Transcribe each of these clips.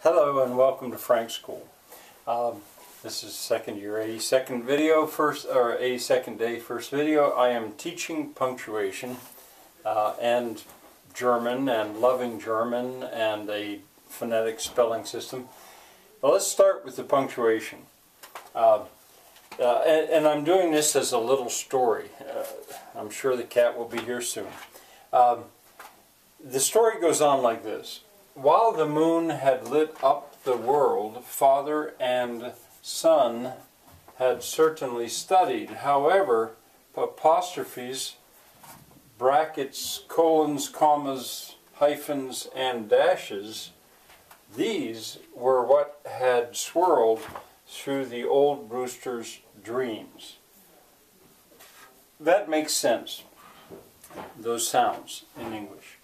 Hello and welcome to Frank School. This is second year 82nd video, 82nd day first video. I am teaching punctuation and German and loving German and a phonetic spelling system. Well, let's start with the punctuation. And I'm doing this as a little story. I'm sure the cat will be here soon. The story goes on like this. While the moon had lit up the world, father and son had certainly studied. However, apostrophes, brackets, colons, commas, hyphens, and dashes, these were what had swirled through the old rooster's dreams. That makes sense, those sounds in English.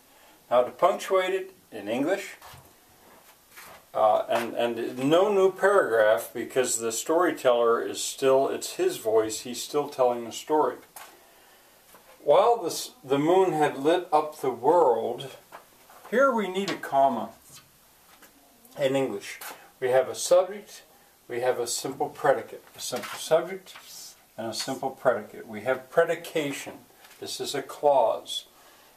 Now to punctuate it in English, and no new paragraph because the storyteller is still, it's his voice, he's still telling the story. While the moon had lit up the world, here we need a comma in English. We have a subject, we have a simple predicate, a simple subject and a simple predicate. We have predication. This is a clause.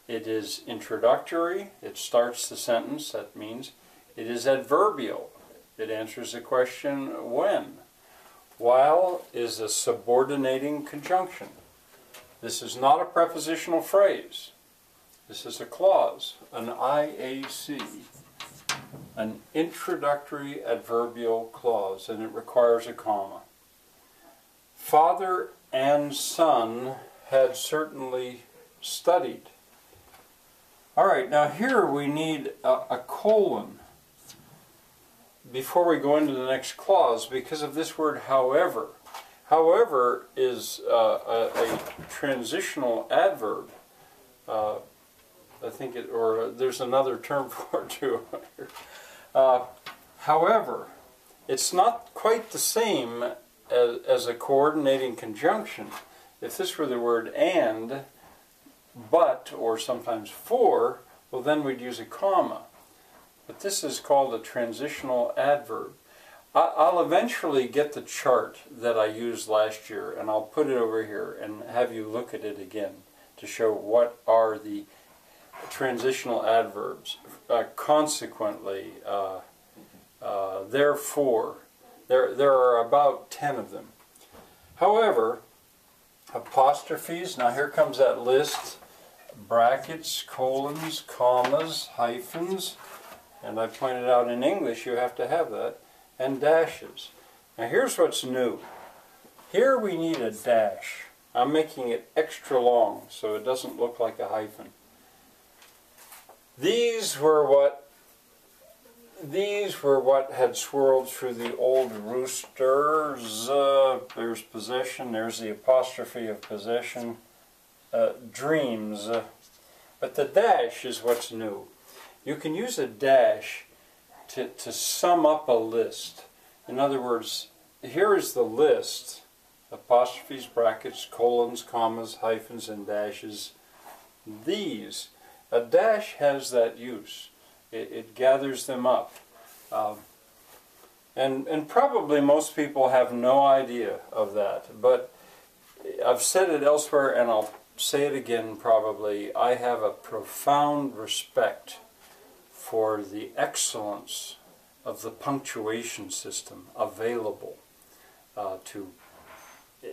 It is introductory, it starts the sentence, that means. It is adverbial, it answers the question when. While is a subordinating conjunction. This is not a prepositional phrase. This is a clause, an IAC, an introductory adverbial clause, and it requires a comma. Father and son had certainly studied. Alright, now here we need a colon before we go into the next clause because of this word however. However is a transitional adverb. I think it, or there's another term for it too. However, it's not quite the same as a coordinating conjunction. If this were the word and, but, or sometimes for, well then we'd use a comma. But this is called a transitional adverb. I'll eventually get the chart that I used last year and I'll put it over here and have you look at it again to show what are the transitional adverbs. Consequently, therefore, there are about 10 of them. However, apostrophes, now here comes that list. Brackets, colons, commas, hyphens, and I pointed out in English you have to have that, and dashes. Now here's what's new. Here we need a dash. I'm making it extra long so it doesn't look like a hyphen. These were what had swirled through the old roosters. There's possession, there's the apostrophe of possession. Dreams, but the dash is what's new. You can use a dash to sum up a list. In other words, here is the list: apostrophes, brackets, colons, commas, hyphens, and dashes. These, a dash has that use. It gathers them up. And probably most people have no idea of that, but I've said it elsewhere and I'll say it again probably. I have a profound respect for the excellence of the punctuation system available to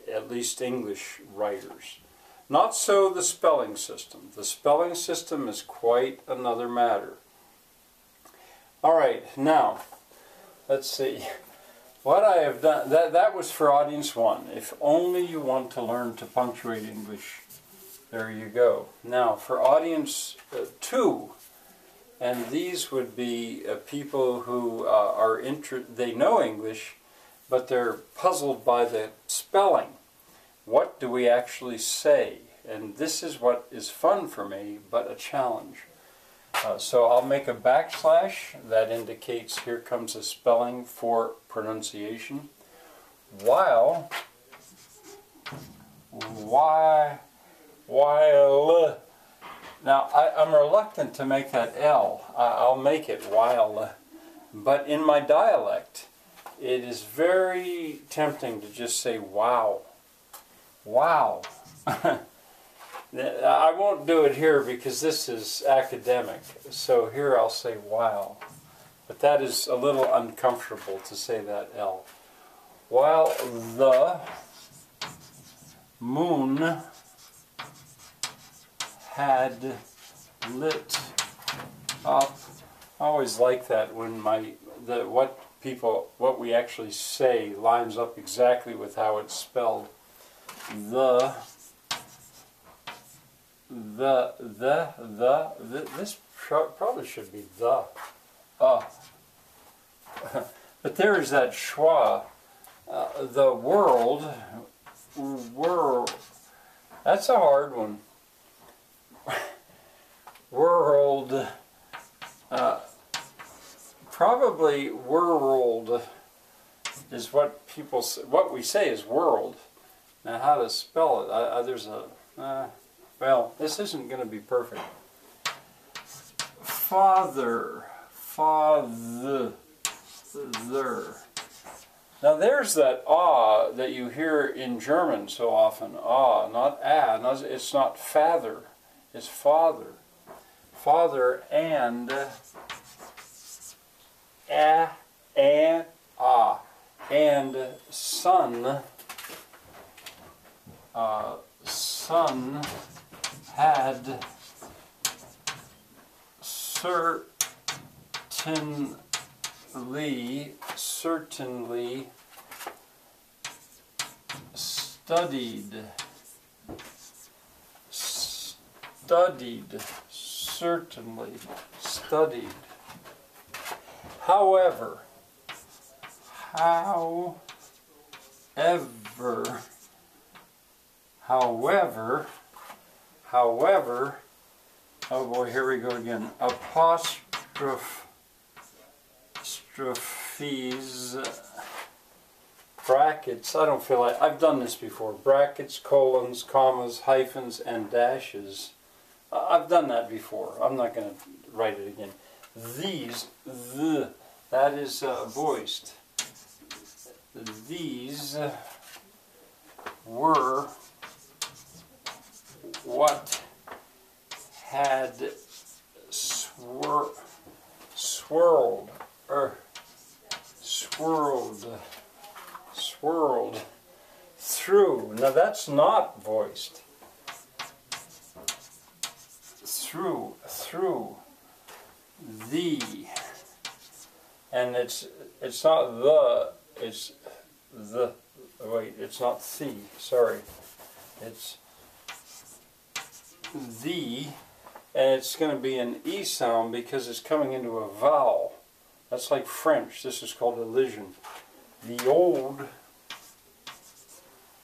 at least English writers. Not so the spelling system. The spelling system is quite another matter. Alright, now let's see. What I have done, that was for audience 1. If only you want to learn to punctuate English, there you go. Now for audience 2, and these would be people who they know English, but they're puzzled by the spelling. What do we actually say? And this is what is fun for me, but a challenge. So I'll make a backslash that indicates here comes a spelling for pronunciation. While Now I'm reluctant to make that L. I'll make it while, But in my dialect, it is very tempting to just say wow. Wow. I won't do it here because this is academic. So here I'll say wow. But that is a little uncomfortable to say that L. While the moon had lit up. I always like that when what we actually say lines up exactly with how it's spelled. This probably should be the. But there is that schwa. The world. That's a hard one. World. Probably world is what people say, what we say is world. Now how to spell it? There's a well, this isn't going to be perfect. Father. Now there's that ah that you hear in German so often. Ah, not ah. No, it's not father. It's father. Father and and ah, and son. Son had certainly studied, certainly studied. However, oh boy, here we go again. Apostrophes, brackets, I don't feel like, I've done this before. Brackets, colons, commas, hyphens, and dashes. I've done that before. I'm not going to write it again. That is voiced. These were what had swirled through. Now that's not voiced. Through the, and it's not the, it's the, wait, it's not the, sorry, it's the, and it's going to be an E sound because it's coming into a vowel. That's like French. This is called elision. The old.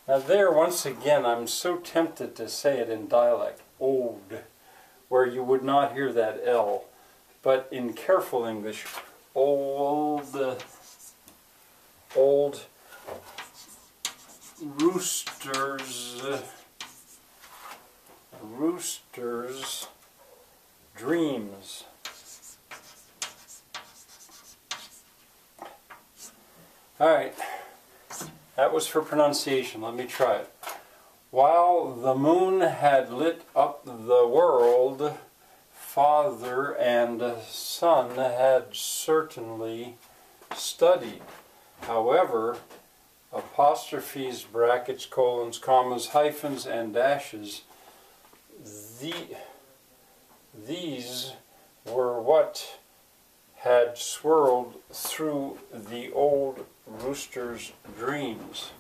Now there, once again, I'm so tempted to say it in dialect, old, where you would not hear that L. But in careful English, old roosters dreams. Alright, that was for pronunciation. Let me try it. While the moon had lit up the world, father and son had certainly studied. However, apostrophes, brackets, colons, commas, hyphens, and dashes, these were what had swirled through the old rooster's dreams.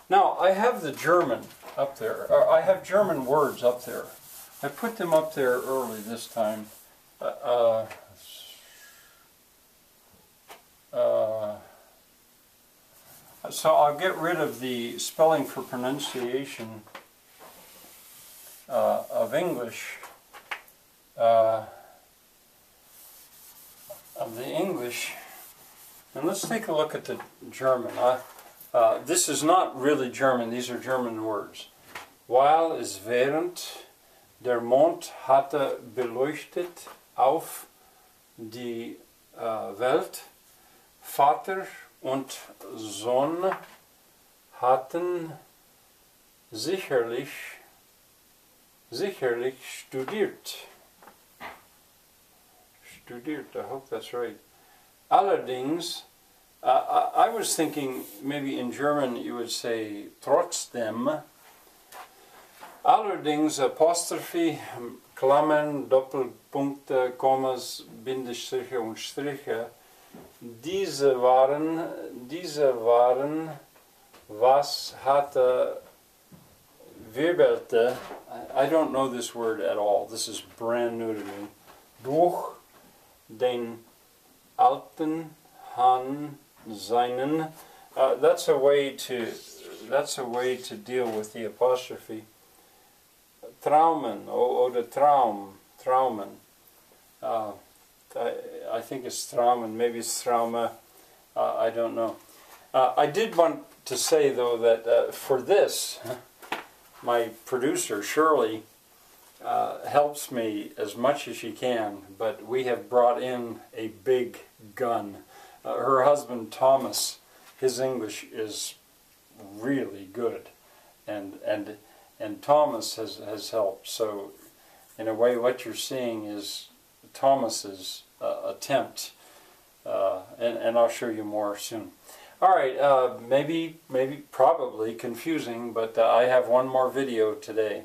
Now, I have the German up there. I have German words up there. I put them up there early this time. So I'll get rid of the spelling for pronunciation of English. And let's take a look at the German. This is not really German, these are German words. While es während der Mond hatte beleuchtet auf die Welt. Vater und Sohn hatten sicherlich studiert. Studiert, I hope that's right. Allerdings, I was thinking maybe in German you would say trotzdem. Allerdings, Apostrophe, Klammern, Doppelpunkte, Kommas, Bindestriche und Striche, diese waren, was hatte, wirbelte, I don't know this word at all, this is brand new to me, durch den alten Hahn seinen, that's a way to deal with the apostrophe. Traumen, oder Traumen. I think it's Traumen, maybe it's Trauma, I don't know. I did want to say though that for this, my producer Shirley helps me as much as she can, but we have brought in a big gun. Her husband Thomas, his English is really good, and Thomas has helped. So in a way what you're seeing is Thomas's attempt, and I'll show you more soon. Alright, maybe probably confusing, but I have one more video today.